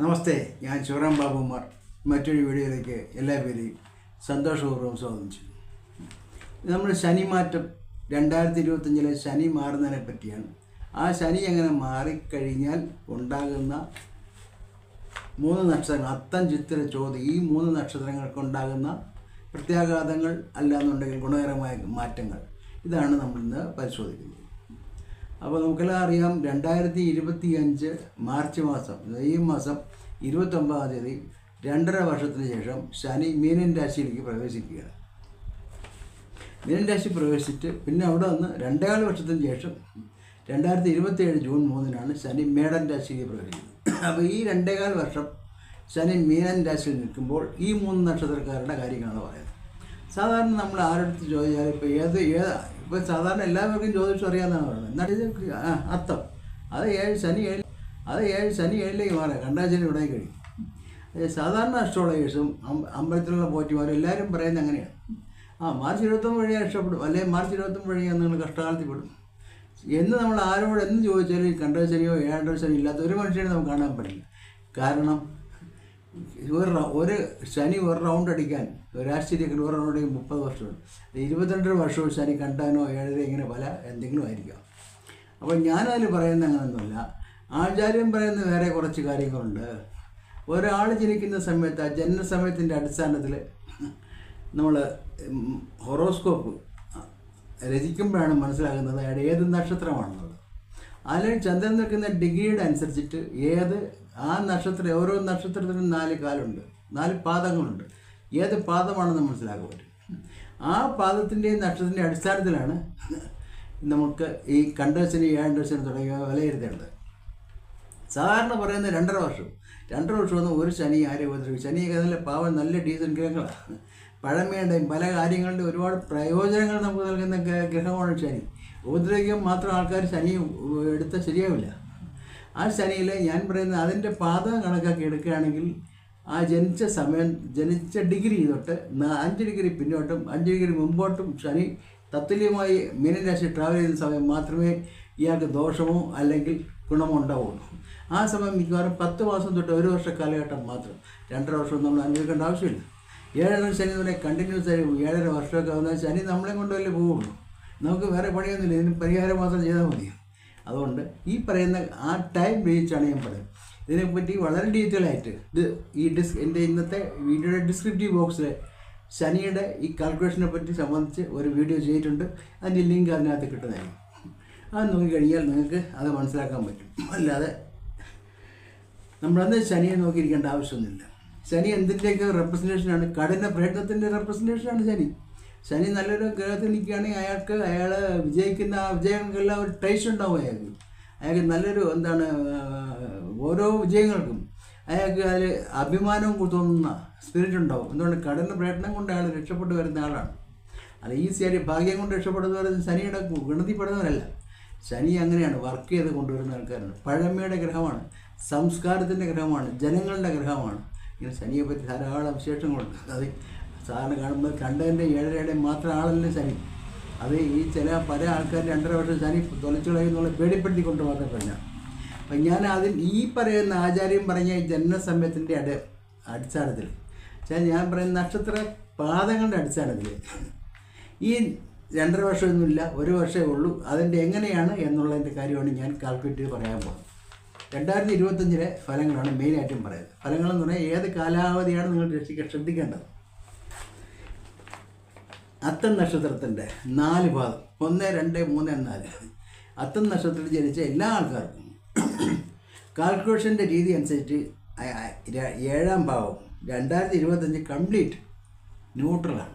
നമസ്തേ, ഞാൻ ശിവറാം ബാബുമാർ. മറ്റൊരു വീഡിയോയിലേക്ക് എല്ലാവരെയും സന്തോഷപൂർവ്വം സ്വാഗതം ചെയ്യും. നമ്മൾ ശനി മാറ്റം 2025 ശനി മാറുന്നതിനെ പറ്റിയാണ്. ആ ശനി അങ്ങനെ മാറിക്കഴിഞ്ഞാൽ ഉണ്ടാകുന്ന 3 നക്ഷത്രങ്ങൾ, അത്തം ചിത്തിര ചോതി, ഈ 3 നക്ഷത്രങ്ങൾക്കുണ്ടാകുന്ന പ്രത്യാഘാതങ്ങൾ അല്ലാന്നുണ്ടെങ്കിൽ ഗുണകരമായ മാറ്റങ്ങൾ, ഇതാണ് നമ്മളിന്ന് പരിശോധിക്കുന്നത്. അപ്പോൾ നമുക്കെല്ലാം അറിയാം, 2025 മാർച്ച് മാസം, ഈ മാസം 29-ാം തീയതി 2.5 വർഷത്തിന് ശേഷം ശനി മീനൻ രാശിയിലേക്ക് പ്രവേശിക്കുകയാണ്. മീനൻ രാശി പ്രവേശിച്ചിട്ട് പിന്നെ അവിടെ നിന്ന് 2.25 വർഷത്തിന് ശേഷം 2027 ജൂൺ 3-നാണ് ശനി മേടൻ രാശിയിലേക്ക് പ്രവേശിക്കുന്നത്. അപ്പോൾ ഈ 2.25 വർഷം ശനി മീനൻ രാശിയിൽ നിൽക്കുമ്പോൾ ഈ 3 നക്ഷത്രക്കാരുടെ കാര്യങ്ങളാണ് പറയുന്നത്. സാധാരണ നമ്മൾ ആരെടുത്ത് ചോദിച്ചാൽ ഇപ്പോൾ സാധാരണ എല്ലാവർക്കും ജ്യോതിഷം അറിയാമെന്നാണ് പറയുന്നത്. എന്നാൽ അത്തം അത് 7 ശനി 7ലേക്ക് മാറാം, കണ്ടാശനി ഉടനെ കഴിയും. സാധാരണ അസ്ട്രോളജേഴ്സും അമ്പലത്തിലുള്ള പോറ്റിമാരും എല്ലാവരും പറയുന്നത് അങ്ങനെയാണ്. മാർച്ച് 29 വഴിയാണ് രക്ഷപ്പെടും, അല്ലെങ്കിൽ മാർച്ച് 29 വഴിയാണ് നിങ്ങൾ കഷ്ടകാലത്തിൽ പെടും എന്ന് നമ്മൾ ആരോട് എന്ന് ചോദിച്ചാലും കണ്ടാശനിയോ 7 ശനി ഇല്ലാത്ത ഒരു മനുഷ്യനെ നമുക്ക് കാണാൻ പറ്റില്ല. കാരണം ഒരു ശനി ഒരു റൗണ്ട് അടിക്കാൻ, രാഷ്ട്രീയത്തിൽ ഒരു റൗണ്ട് അടിക്കാൻ 30 വർഷമുണ്ട്. 22 വർഷവും ശനി കണ്ടാനോ 7 ഇങ്ങനെ പല എന്തെങ്കിലും ആയിരിക്കാം. അപ്പോൾ ഞാനതിൽ പറയുന്നത് അങ്ങനെയൊന്നുമില്ല. ആചാര്യം പറയുന്ന വേറെ കുറച്ച് കാര്യങ്ങളുണ്ട്. ഒരാൾ ജനിക്കുന്ന സമയത്ത് ആ ജനനസമയത്തിൻ്റെ അടിസ്ഥാനത്തിൽ നമ്മൾ ഹൊറോസ്കോപ്പ് രചിക്കുമ്പോഴാണ് മനസ്സിലാകുന്നത് അയാൾ ഏത് നക്ഷത്രമാണെന്നുള്ളത്. അല്ലെങ്കിൽ ചന്ദ്രൻ നിൽക്കുന്ന ഡിഗ്രിയുടെ അനുസരിച്ചിട്ട് ആ നക്ഷത്രം, ഓരോ നക്ഷത്രത്തിനും 4 കാലുണ്ട്, 4 പാദങ്ങളുണ്ട്. ഏത് പാദമാണെന്ന് മനസ്സിലാക്കാൻ പറ്റും. ആ പാദത്തിൻ്റെയും നക്ഷത്രത്തിൻ്റെ അടിസ്ഥാനത്തിലാണ് നമുക്ക് ഈ കണ്ടശനി 7 ശനി തുടങ്ങിയവ വിലയിരുത്തേണ്ടത്. സാധാരണ പറയുന്നത് 2.5 വർഷം. 2.5 വർഷമൊന്നും ഒരു ശനി ആരെയും ഉപദ്രവിക്കും. ശനിയൊക്കെ നല്ല പാവം, നല്ല ഡീസൻറ്റ് ഗ്രഹങ്ങളാണ്. പഴമയുടെയും പല കാര്യങ്ങളുടെയും ഒരുപാട് പ്രയോജനങ്ങൾ നമുക്ക് നൽകുന്ന ഗ്രഹമാണ് ശനി. ഉപദ്രവിക്കാൻ മാത്രം ആൾക്കാർ ശനി എടുത്താൽ ശരിയാവില്ല. ആ ശനിയിൽ ഞാൻ പറയുന്നത് അതിൻ്റെ പാദം കണക്കാക്കി എടുക്കുകയാണെങ്കിൽ ആ ജനിച്ച ഡിഗ്രി തൊട്ട് 5 ഡിഗ്രി പിന്നോട്ടും 5 ഡിഗ്രി മുമ്പോട്ടും ശനി തത്തുല്യമായി മീനൻ രാശി ട്രാവൽ ചെയ്യുന്ന സമയം മാത്രമേ ഇയാൾക്ക് ദോഷമോ അല്ലെങ്കിൽ ഗുണമോ ഉണ്ടാവുള്ളൂ. ആ സമയം മിക്കവാറും 10 മാസം തൊട്ട് 1 വർഷ കാലഘട്ടം മാത്രം. 2.5 വർഷം നമ്മൾ അനുഭവിക്കേണ്ട ആവശ്യമില്ല. 7 ശനി എന്ന് പറഞ്ഞാൽ കണ്ടിന്യൂസ് ആയി 7.5 വർഷമൊക്കെ വന്നാൽ ശനി നമ്മളെ കൊണ്ടുവല്ലേ പോവുള്ളൂ. നമുക്ക് വേറെ പണിയൊന്നുമില്ല, ഇതിന് പരിഹാരം മാത്രം ചെയ്താൽ മതി. അതുകൊണ്ട് ഈ പറയുന്ന ആ ടൈം ഉപയോഗിച്ചാണ് ഞാൻ പറയുന്നത്. ഇതിനെപ്പറ്റി വളരെ ഡീറ്റെയിൽ ആയിട്ട് എൻ്റെ ഇന്നത്തെ വീഡിയോയുടെ ഡിസ്ക്രിപ്റ്റീവ് ബോക്സിൽ ശനിയുടെ ഈ കാൽക്കുലേഷനെ പറ്റി സംബന്ധിച്ച് ഒരു വീഡിയോ ചെയ്തിട്ടുണ്ട്. അതിൻ്റെ ലിങ്ക് അതിനകത്ത് കിട്ടുന്നതായിരിക്കും. അത് നോക്കിക്കഴിഞ്ഞാൽ നിങ്ങൾക്ക് അത് മനസ്സിലാക്കാൻ പറ്റും. അല്ലാതെ നമ്മളന്ന് ശനിയെ നോക്കിയിരിക്കേണ്ട ആവശ്യമൊന്നുമില്ല. ശനി എന്തിൻ്റെയൊക്കെ റെപ്രസെൻറ്റേഷനാണ്? കഠിന പ്രയത്നത്തിൻ്റെ റെപ്രസെൻറ്റേഷനാണ് ശനി നല്ലൊരു ഗ്രഹത്തിൽ നിൽക്കുകയാണെങ്കിൽ അയാൾ വിജയിക്കുന്ന ആ വിജയങ്ങൾക്കെല്ലാം ഒരു ടേസ്റ്റ് ഉണ്ടാവും. അയാൾക്ക് നല്ലൊരു ഓരോ വിജയങ്ങൾക്കും അയാൾക്ക് അതിൽ അഭിമാനവും തോന്നുന്ന സ്പിരിറ്റ് ഉണ്ടാവും. എന്തുകൊണ്ട്? കഠിന പ്രയത്നം കൊണ്ട് അയാൾ രക്ഷപ്പെട്ടു വരുന്ന ആളാണ്. അത് ഈസിയായിട്ട് ഭാഗ്യം കൊണ്ട് രക്ഷപ്പെടുന്നവർ ശനിയുടെ ഗണതിപ്പെടുന്നവരല്ല. ശനി അങ്ങനെയാണ്, വർക്ക് ചെയ്ത് കൊണ്ടുവരുന്ന ആൾക്കാരാണ്. പഴമയുടെ ഗ്രഹമാണ്, സംസ്കാരത്തിൻ്റെ ഗ്രഹമാണ്, ജനങ്ങളുടെ ഗ്രഹമാണ്. ഇങ്ങനെ ശനിയെ പറ്റി ധാരാളം വിശേഷങ്ങളുണ്ട്. അത് സാധാരണ കാണുമ്പോൾ കണ്ടതിൻ്റെ 7.5 മാത്രം ആളല്ല ശനി. അത് ഈ പല ആൾക്കാർ 2.5 വർഷം ശനി തൊലച്ചു കളയുന്നുള്ള പേടിപ്പെടുത്തിക്കൊണ്ട് മാത്രം പറഞ്ഞാൽ. അപ്പം ഞാൻ ഈ പറയുന്ന ആചാര്യം പറഞ്ഞ ഈ ജനനസമയത്തിൻ്റെ അടിസ്ഥാനത്തിൽ ഞാൻ പറയുന്ന നക്ഷത്ര പാദങ്ങളുടെ അടിസ്ഥാനത്തിൽ ഈ 2.5 വർഷമൊന്നുമില്ല, 1 വർഷമേ ഉള്ളൂ. അതിൻ്റെ എങ്ങനെയാണ് എന്നുള്ളതിൻ്റെ കാര്യമാണ് ഞാൻ കാൽക്കുലേറ്റ് ചെയ്ത് പറയാൻ പോകുന്നത്. 2025 ഫലങ്ങളാണ് മെയിനായിട്ടും പറയുന്നത്. ഫലങ്ങളെന്ന് പറഞ്ഞാൽ ഏത് കാലാവധിയാണ് നിങ്ങൾ ശ്രദ്ധിക്കേണ്ടത്. അത്തം നക്ഷത്രത്തിൻ്റെ 4 പാദം, 1, 2, 3, 4. അത്തം നക്ഷത്രത്തിൽ ജനിച്ച എല്ലാ ആൾക്കാർക്കും കാൽക്കുലേഷൻ്റെ രീതി അനുസരിച്ച് 7ാം ഭാവം 2025 കംപ്ലീറ്റ് ന്യൂട്രലാണ്.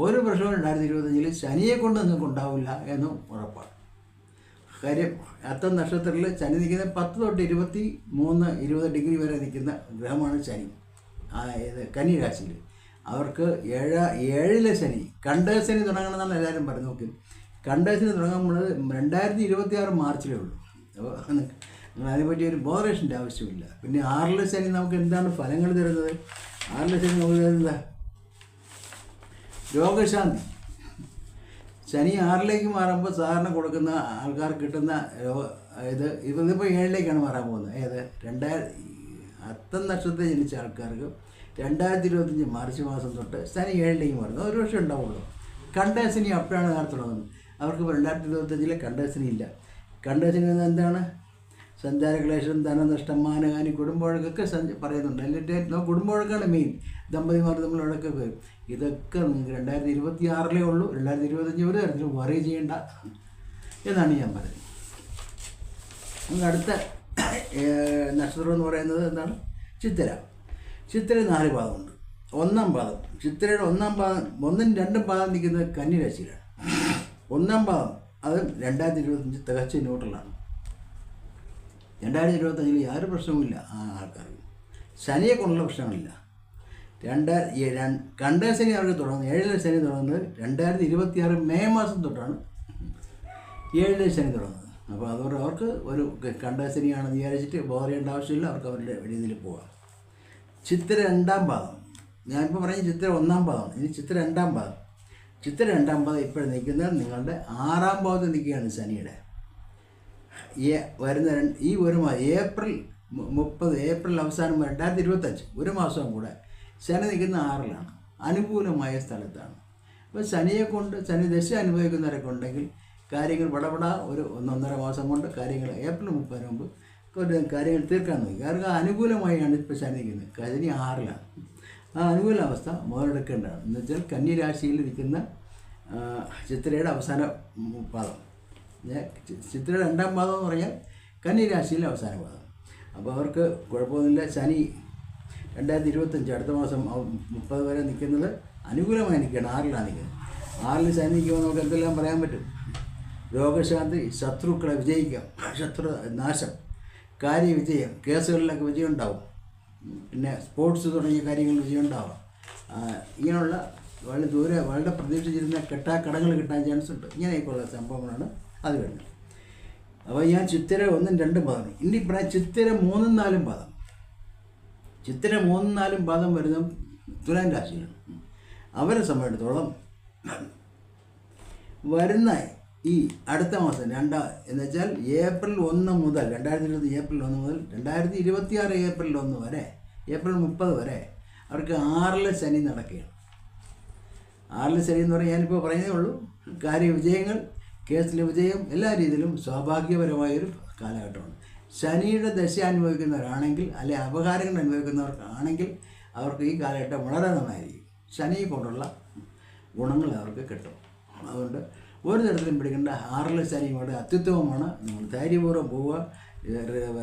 ഒരു പ്രശ്നവും 2025 ശനിയെ കൊണ്ട് നിങ്ങൾക്ക് ഉണ്ടാവില്ല എന്നും ഉറപ്പാണ്. കാര്യം അത്തം നക്ഷത്രത്തിൽ ശനി നിൽക്കുന്ന 10 തൊട്ട് 23-20 ഡിഗ്രി വരെ നിൽക്കുന്ന ഗ്രഹമാണ് ശനി. കന്നി രാശിയിൽ അവർക്ക് 7ലെ ശനി, കണ്ടശനി തുടങ്ങണമെന്നാണ് എല്ലാവരും പറഞ്ഞു നോക്കി. കണ്ടശനി തുടങ്ങുന്നത് 2026 മാർച്ചിലേ ഉള്ളൂ. അപ്പോൾ അതിനെപ്പറ്റി ഒരു ബോധറേഷൻ്റെ ആവശ്യമില്ല. പിന്നെ 6ലെ ശനി നമുക്ക് എന്താണ് ഫലങ്ങൾ തരുന്നത്? 6ലെ ശനി നമുക്ക് തരുന്നത് രോഗശാന്തി. ശനി 6ലേക്ക് മാറുമ്പോൾ സാധാരണ കൊടുക്കുന്ന ആൾക്കാർക്ക് കിട്ടുന്ന ഇതിപ്പോൾ 7ലേക്കാണ് മാറാൻ പോകുന്നത്. അത്തം നക്ഷത്രത്തിൽ ജനിച്ച ആൾക്കാർക്ക് 2025 മാർച്ച് മാസം തൊട്ട് ശനി 7ലേക്ക് മാറുന്നു. ഒരു വർഷം ഉണ്ടാവുള്ളൂ. കണ്ടശനി അപ്പോഴാണ് നേരത്തെ തുടങ്ങുന്നത്. അവർക്ക് 2025 കണ്ടശനി ഇല്ല. കണ്ടശനി എന്താണ്? സഞ്ചാരക്ലേശം, ധനനഷ്ടം, മാനഹാനി, കുടുംബവഴക്കൊക്കെ പറയുന്നുണ്ട്. അല്ലെങ്കിൽ കുടുംബവഴക്കാണ് മെയിൻ. ദമ്പതിമാർ തമ്മിൽ വഴക്കൊക്കെ വരും. ഇതൊക്കെ നിങ്ങൾക്ക് 2026 ഉള്ളൂ. 2025 ഒരു തരത്തിലും വറി ചെയ്യേണ്ട എന്നാണ് ഞാൻ പറയുന്നത്. നമുക്ക് അടുത്ത നക്ഷത്രം എന്ന് പറയുന്നത് എന്താണ്? ചിത്തിര. ചിത്തിര 4 പാദമുണ്ട്. 1-ാം പാദം, ചിത്തിരയുടെ 1-ാം പാദം, 1ഉം 2ഉം പാദം നിൽക്കുന്നത് കന്നിരാശിയിലാണ്. 1-ാം പാദം അത് 2025 തികച്ച ന്യൂട്രലാണ്. 2025 യാതൊരു പ്രശ്നവുമില്ല ആ ആൾക്കാർക്ക്. ശനിയെ കൊണ്ടുള്ള പ്രശ്നങ്ങളില്ല. കണ്ടശനി അവർക്ക് തുടങ്ങുന്നത് 7ലെ ശനി തുടങ്ങുന്നത് 2026 മെയ് മാസം തൊട്ടാണ് 7ലെ ശനി തുടങ്ങുന്നത്. അപ്പോൾ അതുകൊണ്ട് അവർക്ക് ഒരു കണ്ടശനിയാണെന്ന് വിചാരിച്ചിട്ട് ബോധേണ്ട ആവശ്യമില്ല. അവർക്ക് അവരുടെ രീതിയിൽ പോകാം. ചിത്തിര 2-ാം പാദം, ഞാനിപ്പോൾ പറഞ്ഞ ചിത്തിര 1-ാം പാദമാണ്. ഇനി ചിത്തിര 2-ാം പാദം. ചിത്തിര 2-ാം പാദം ഇപ്പോൾ നിൽക്കുന്നത് നിങ്ങളുടെ 6-ാം പാദത്തിൽ നിൽക്കുകയാണ് ശനിയുടെ. വരുന്ന ഈ ഒരു മാസം ഏപ്രിൽ 30, ഏപ്രിൽ അവസാനം 2025 ഒരു മാസം കൂടെ ശനി നിൽക്കുന്ന 6ലാണ്, അനുകൂലമായ സ്ഥലത്താണ്. അപ്പോൾ ശനിയെ കൊണ്ട് ശനി ദശ അനുഭവിക്കുന്നവരൊക്കെ ഉണ്ടെങ്കിൽ കാര്യങ്ങൾ പടപട ഒരു 1-1.5 മാസം കൊണ്ട് കാര്യങ്ങൾ ഏപ്രിൽ 30 മുമ്പ് കാര്യങ്ങൾ തീർക്കാൻ നോക്കി. കാരണം അനുകൂലമായാണ് ഇപ്പോൾ ശനി നിൽക്കുന്നത്. ശനി 6ലാണ്. ആ അനുകൂലാവസ്ഥ മുതലെടുക്കേണ്ടതാണ്. എന്ന് വെച്ചാൽ കന്നിരാശിയിൽ ഇരിക്കുന്ന ചിത്തിരയുടെ അവസാന പാദം. ചിത്തിരയുടെ 2-ാം പാദം എന്ന് പറഞ്ഞാൽ കന്നിരാശിയിലെ അവസാന പാദം. അപ്പോൾ അവർക്ക് കുഴപ്പമൊന്നുമില്ല. ശനി 2025 അടുത്ത മാസം 30 വരെ നിൽക്കുന്നത് അനുകൂലമായി നിൽക്കുകയാണ്. 6ലാണ് നിൽക്കുന്നത്. 6ൽ ശനി നിൽക്കുമ്പോൾ നമുക്ക് എന്തെല്ലാം പറയാൻ പറ്റും? രോഗശാന്തി, ശത്രുക്കളെ വിജയിക്കാം, ശത്രു നാശം, കാര്യവിജയം, കേസുകളിലൊക്കെ വിജയം ഉണ്ടാവും. പിന്നെ സ്പോർട്സ് തുടങ്ങിയ കാര്യങ്ങളിൽ വിജയം ഉണ്ടാവാം. ഇങ്ങനെയുള്ള വളരെ പ്രതീക്ഷിച്ചിരുന്ന കടങ്ങൾ കിട്ടാൻ ചാൻസ് ഉണ്ട്. ഇങ്ങനെയൊക്കെയുള്ള സംഭവങ്ങളാണ് അത് വേണ്ടത്. അപ്പോൾ ഞാൻ ചിത്തിര 1ഉം 2ഉം പാദം. ഇനി പറയാം ചിത്തിര 3ഉം 4ഉം പാദം. ചിത്തിര 3ഉം 4ഉം പാദം വരുന്ന തുലാം രാശിയിലാണ്. അവരെ സംബന്ധിച്ചിടത്തോളം വരുന്ന ഈ അടുത്ത മാസം എന്ന് വെച്ചാൽ ഏപ്രിൽ 1 മുതൽ 2020 ഏപ്രിൽ 1 മുതൽ 2026 ഏപ്രിൽ 1 വരെ, ഏപ്രിൽ 30 വരെ അവർക്ക് 6ലെ ശനി നടക്കുകയാണ്. 6ലെ ശനി എന്ന് പറഞ്ഞാൽ ഞാനിപ്പോൾ പറയുന്നേ ഉള്ളൂ. കാര്യവിജയങ്ങൾ, കേസിലെ വിജയം, എല്ലാ രീതിയിലും സൗഭാഗ്യപരമായൊരു കാലഘട്ടമാണ്. ശനിയുടെ ദശ അനുഭവിക്കുന്നവരാണെങ്കിൽ, അല്ലെ അപകാരങ്ങൾ അനുഭവിക്കുന്നവർക്കാണെങ്കിൽ അവർക്ക് ഈ കാലഘട്ടം വളരെ നന്നായിരിക്കും. ശനി കൊണ്ടുള്ള ഗുണങ്ങൾ അവർക്ക് കിട്ടും. അതുകൊണ്ട് ഒരു തരത്തിലും പിടിക്കേണ്ട. 6ലെ ശനി വളരെ അത്യുത്തമമാണ്. നിങ്ങൾ ധൈര്യപൂർവ്വം പോവുക.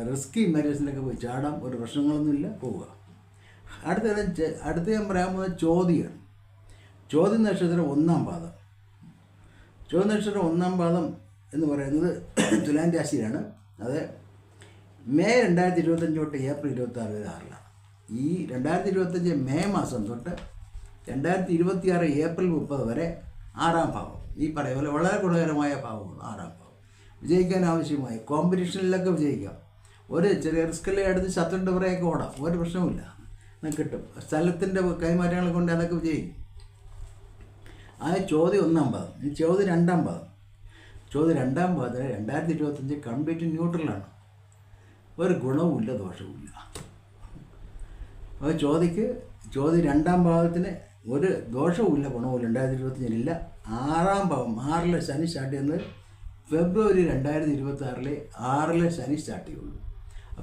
റിസ്കി മാരേജിലൊക്കെ പോയി ചാടാം. ഒരു പ്രശ്നങ്ങളൊന്നുമില്ല, പോവുക. അടുത്ത ഞാൻ പറയാൻ പോകുന്നത് ചോതിയാണ്. ചോതി നക്ഷത്രം 1-ാം പാദം. ചോതി നക്ഷത്രം 1-ാം പാദം എന്ന് പറയുന്നത് തുലാം രാശിയിലാണ്. അത് മെയ് 2025 തൊട്ട് ഏപ്രിൽ 26 വരെ 6ലാണ്. ഈ 2025 മെയ് മാസം തൊട്ട് 2026 ഏപ്രിൽ 30 വരെ 6-ാം ഭാവം. ഈ പറയുന്ന വളരെ ഗുണകരമായ ഭാവമാണ് 6-ാം ഭാവം. വിജയിക്കാൻ ആവശ്യമായ കോമ്പറ്റീഷനിലൊക്കെ വിജയിക്കാം. ഒരു ചെറിയ റിസ്കിലെ അടുത്ത് ശത്രുവിൻ്റെ പുറകെയൊക്കെ ഓടാം. ഒരു പ്രശ്നവുമില്ല, കിട്ടും. സ്ഥലത്തിൻ്റെ കൈമാറ്റങ്ങളെ കൊണ്ട് അതൊക്കെ വിജയിക്കും. ആ ചോതി 1-ാം പാദം. ഈ ചോതി 2-ാം പാദം. ചോതി 2-ാം പാദത്തിൽ 2025 കംപ്ലീറ്റ് ന്യൂട്രലാണ്. ഒരു ഗുണവുമില്ല, ദോഷവുമില്ല. അപ്പോൾ ചോതി 2-ാം പാദത്തിന് ഒരു ദോഷവുമില്ല, ഗുണവുമില്ല. 2025 6-ാം പാദം. 6ലെ ശനി സ്റ്റാർട്ട് ചെയ്യുന്നത് ഫെബ്രുവരി 2026 6ലെ ശനി സ്റ്റാർട്ട് ചെയ്യുള്ളൂ.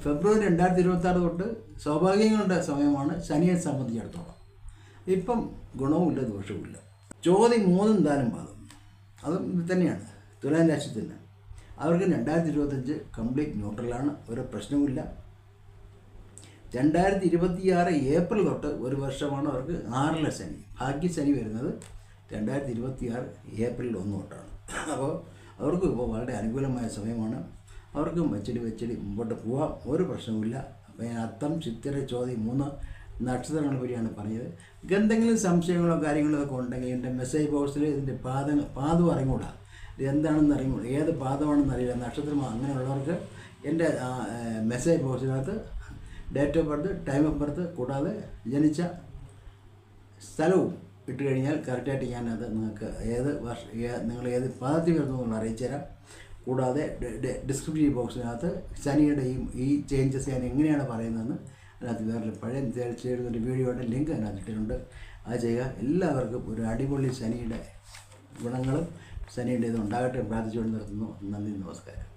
ഫെബ്രുവരി 2026 തൊട്ട് സൗഭാഗ്യങ്ങളുടെ സമയമാണ് ശനിയെ സംബന്ധിച്ചിടത്തോളം. ഇപ്പം ഗുണവുമില്ല, ദോഷവുമില്ല. ചോതി 3ഉം 4ഉം പാദം. അതും ഇത് തന്നെയാണ്, തുലാം രാശി തന്നെ. അവർക്ക് 2025 കംപ്ലീറ്റ് ന്യൂട്രലാണ്, ഒരു പ്രശ്നവുമില്ല. 2026 ഏപ്രിൽ തൊട്ട് ഒരു വർഷമാണ് അവർക്ക് 6ലെ ശനി. ഭാഗ്യശനി വരുന്നത് 2026 ഏപ്രിൽ 1 തൊട്ടാണ്. അപ്പോൾ അവർക്ക് ഇപ്പോൾ വളരെ അനുകൂലമായ സമയമാണ്. അവർക്കും വെച്ചടി മുമ്പോട്ട് പോകാം, ഒരു പ്രശ്നവുമില്ല. അപ്പോൾ ഞാൻ അത്തം, ചിത്തിര, ചോതി 3 നക്ഷത്രങ്ങളെ പറ്റിയാണ് പറഞ്ഞത്. എന്തെങ്കിലും സംശയങ്ങളോ കാര്യങ്ങളോ ഒക്കെ ഉണ്ടെങ്കിൽ എൻ്റെ മെസ്സേജ് ബോക്സിൽ ഇതിൻ്റെ പാദം അറിഞ്ഞൂടാ, എന്താണെന്ന് അറിഞ്ഞൂടാ, ഏത് പാദമാണെന്ന് അറിയില്ല, നക്ഷത്രം അങ്ങനെയുള്ളവർക്ക് എൻ്റെ മെസ്സേജ് ബോക്സിനകത്ത് date of birth, time of birth കൂടാതെ ജനിച്ച സ്ഥലവും ഇട്ട് കഴിഞ്ഞാൽ കറക്റ്റായിട്ട് ഞാനത് നിങ്ങൾക്ക് നിങ്ങൾ ഏത് പാദത്തിൽ വരുന്നു എന്ന് അറിയിച്ചു തരാം. കൂടാതെ ഡിസ്ക്രിപ്റ്റീവ് ബോക്സിനകത്ത് ശനിയുടെ ഈ ചേഞ്ചസ് ഞാൻ എങ്ങനെയാണ് പറയുന്നതെന്ന് അതിനകത്ത് വേറെ പഴയ ചേരുന്നൊരു വീഡിയോയുടെ ലിങ്ക് അതിനകത്ത് ഇട്ടിട്ടുണ്ട്. അത് ചെയ്യുക. എല്ലാവർക്കും ഒരു അടിപൊളി ശനിയുടെ ഗുണങ്ങളും ശനിയുടെ ഇത് ഉണ്ടാകട്ടെ പ്രാർത്ഥിച്ചുകൊണ്ട് നിർത്തുന്നു. നന്ദി, നമസ്കാരം.